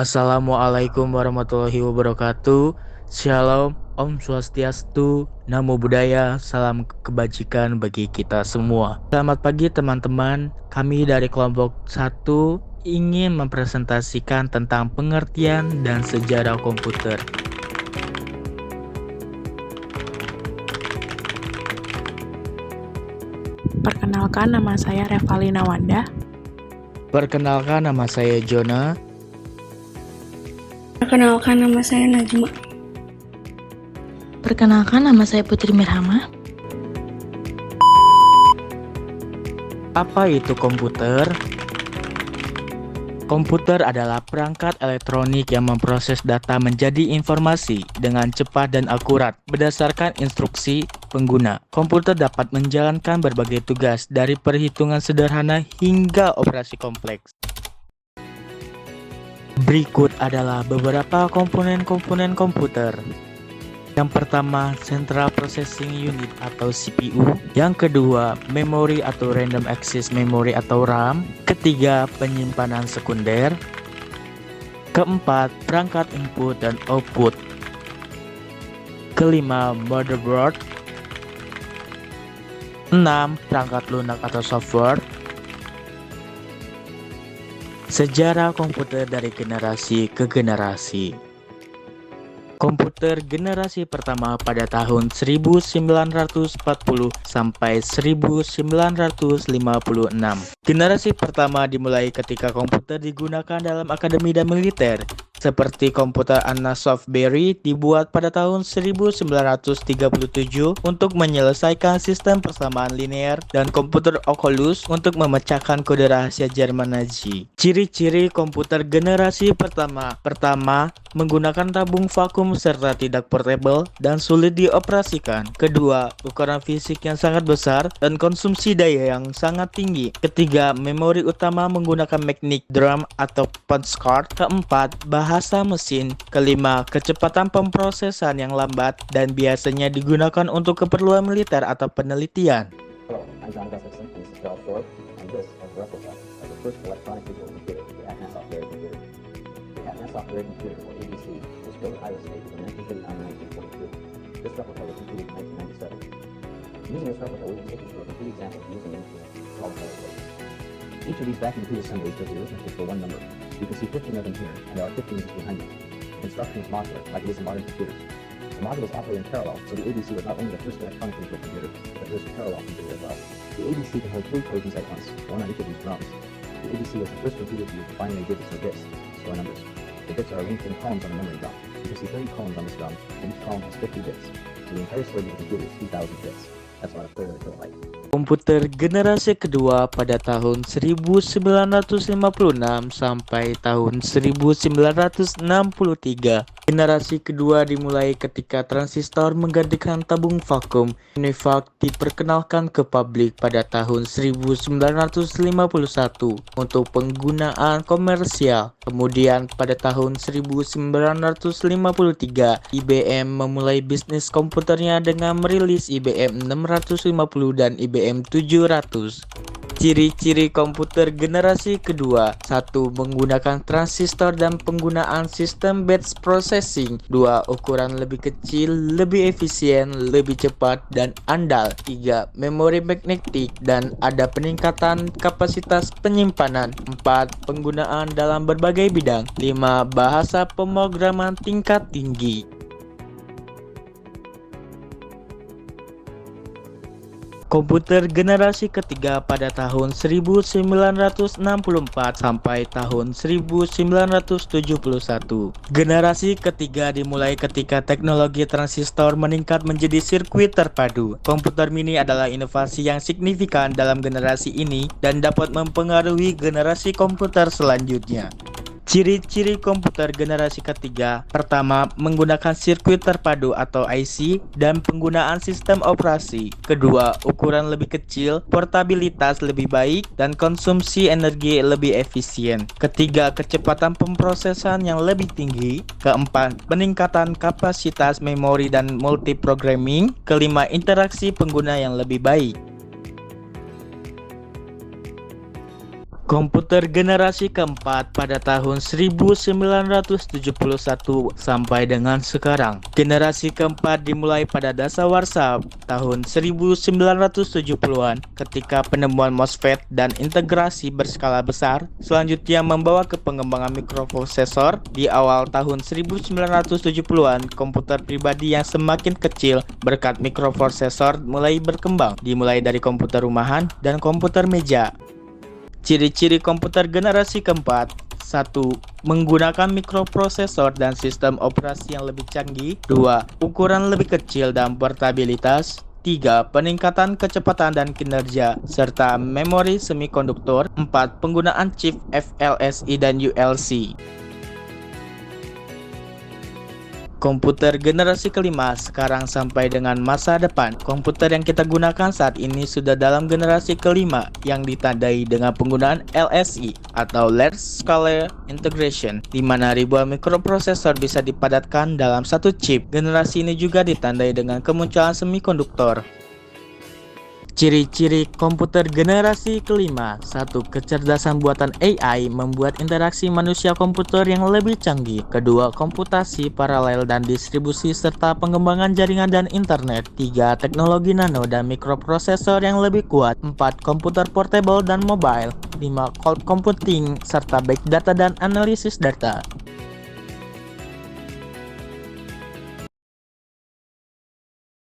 Assalamualaikum warahmatullahi wabarakatuh. Shalom, Om Swastiastu, Namo Buddhaya, salam kebajikan bagi kita semua. Selamat pagi teman-teman, kami dari kelompok 1 ingin mempresentasikan tentang pengertian dan sejarah komputer. Perkenalkan, nama saya Revalina Wanda. Perkenalkan, nama saya Jona. Perkenalkan, nama saya Najma. Perkenalkan, nama saya Putri Mirhama. Apa itu komputer? Komputer adalah perangkat elektronik yang memproses data menjadi informasi dengan cepat dan akurat berdasarkan instruksi pengguna. Komputer dapat menjalankan berbagai tugas dari perhitungan sederhana hingga operasi kompleks. Berikut adalah beberapa komponen-komponen komputer. Yang pertama, Central Processing Unit atau CPU. Yang kedua, memori atau Random Access Memory atau RAM. Ketiga, penyimpanan sekunder. Keempat, perangkat input dan output. Kelima, motherboard. 6, perangkat lunak atau software. Sejarah komputer dari generasi ke generasi. Komputer generasi pertama pada tahun 1940 sampai 1956. Generasi pertama dimulai ketika komputer digunakan dalam akademi dan militer, seperti komputer Anna Softberry dibuat pada tahun 1937 untuk menyelesaikan sistem persamaan linear, dan komputer Oculus untuk memecahkan kode rahasia Jerman Nazi. Ciri-ciri komputer generasi pertama menggunakan tabung vakum serta tidak portable dan sulit dioperasikan. Kedua, ukuran fisik yang sangat besar dan konsumsi daya yang sangat tinggi. Ketiga, memori utama menggunakan magnetic drum atau punch card. Keempat, bahasa mesin. Kelima, kecepatan pemrosesan yang lambat dan biasanya digunakan untuk keperluan militer atau penelitian. Hello, I'm John Gustafson, and this is Charles Ford, and this is a replica of the first electronic visual computer, the Atmel Software Computer. The Atmel Software Computer, or ABC, was built at Iowa State in 1939 and 1942. This replica was completed in 1997. Using this replica, we will take you through a complete example of using an instrument called Verilog. Each of these vacuum tube assemblies does the arithmetic for one number. You can see 15 of them here, and there are 15 just behind them. The construction is modular, like it is in modern computers. The modules operate in parallel, so the ABC was not only the first electronic visual computer, but the first parallel computer as well. The ABC can hold 3 equations at once, one on each of these drums. The ABC was the first computer to use binary digits or bits to store numbers. The bits are arranged in columns on a memory drum. You can see 30 columns on this drum, and each column has 50 bits. So the entire storage of the computer is 2,000 bits. That's about a third of a kilobyte. Komputer generasi kedua pada tahun 1956 sampai tahun 1963. Generasi kedua dimulai ketika transistor menggantikan tabung vakum. UNIVAC diperkenalkan ke publik pada tahun 1951 untuk penggunaan komersial. Kemudian pada tahun 1953, IBM memulai bisnis komputernya dengan merilis IBM 650 dan IBM 700. Ciri-ciri komputer generasi kedua: 1. Menggunakan transistor dan penggunaan sistem batch processing. 2. Ukuran lebih kecil, lebih efisien, lebih cepat, dan andal. 3. Memori magnetik dan ada peningkatan kapasitas penyimpanan. 4. Penggunaan dalam berbagai bidang. 5. Bahasa pemrograman tingkat tinggi. Komputer generasi ketiga pada tahun 1964 sampai tahun 1971. Generasi ketiga dimulai ketika teknologi transistor meningkat menjadi sirkuit terpadu. Komputer mini adalah inovasi yang signifikan dalam generasi ini dan dapat mempengaruhi generasi komputer selanjutnya. Ciri-ciri komputer generasi ketiga: pertama, menggunakan sirkuit terpadu atau IC dan penggunaan sistem operasi. Kedua, ukuran lebih kecil, portabilitas lebih baik, dan konsumsi energi lebih efisien. Ketiga, kecepatan pemrosesan yang lebih tinggi. Keempat, peningkatan kapasitas memori dan multiprogramming. Kelima, interaksi pengguna yang lebih baik. Komputer generasi keempat pada tahun 1971 sampai dengan sekarang. Generasi keempat dimulai pada dasawarsa tahun 1970-an ketika penemuan MOSFET dan integrasi berskala besar selanjutnya membawa ke pengembangan mikroprosesor. Di awal tahun 1970-an, komputer pribadi yang semakin kecil berkat mikroprosesor mulai berkembang, dimulai dari komputer rumahan dan komputer meja. Ciri-ciri komputer generasi keempat: 1. Menggunakan mikroprosesor dan sistem operasi yang lebih canggih. 2. Ukuran lebih kecil dan portabilitas. 3. Peningkatan kecepatan dan kinerja, serta memori semikonduktor. 4. Penggunaan chip FLSI dan ULC. Komputer generasi kelima sekarang sampai dengan masa depan. Komputer yang kita gunakan saat ini sudah dalam generasi kelima yang ditandai dengan penggunaan LSI atau Large Scale Integration, di mana ribuan mikroprosesor bisa dipadatkan dalam satu chip. Generasi ini juga ditandai dengan kemunculan semikonduktor. Ciri-ciri komputer generasi kelima: 1. Kecerdasan buatan AI membuat interaksi manusia komputer yang lebih canggih. 2. Komputasi paralel dan distribusi serta pengembangan jaringan dan internet. 3. Teknologi nano dan mikroprosesor yang lebih kuat. 4. Komputer portable dan mobile. 5. Cloud computing serta big data dan analisis data.